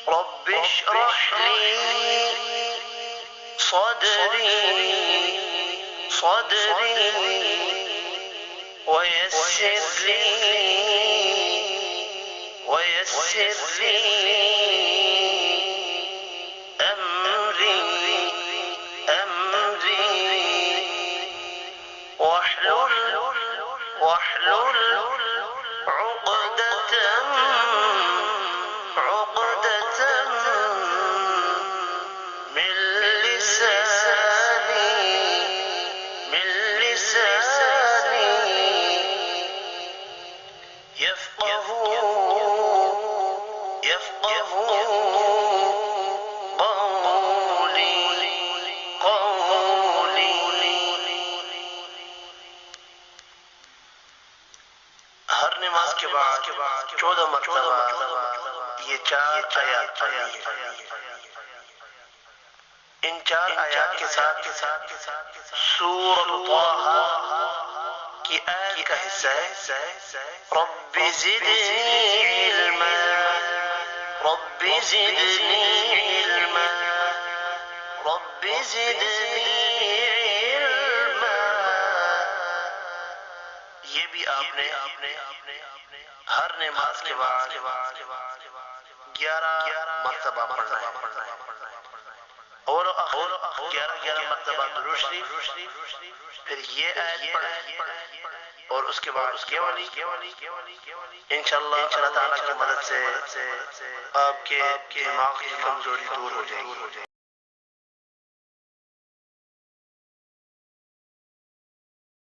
رب اشرح لي صدري ويسر لي أمري واحلل عقدة من لساني يفقه قولي. हर नमाज के बाद 14 मरतबा ये 4 आयत पढ़नी है। इन 4 आयत के साथ सूरत ताहा की आयत का हिस्सा है रब्बि ज़िदनी इल्मा, रब्बि ज़िदनी इल्मा, रब्बि ज़िदनी इल्मा। ये भी आपने हर नमाज के बाद 11 मरतबा पढ़ना है और 11 मरतबा दुरूद शरीफ, फिर ये आयत पढ़ें और उसके बाद ये वाली। इंशाअल्लाह अल्लाह ताला की मदद से आपके दिमाग की कमजोरी दूर हो जाएगी।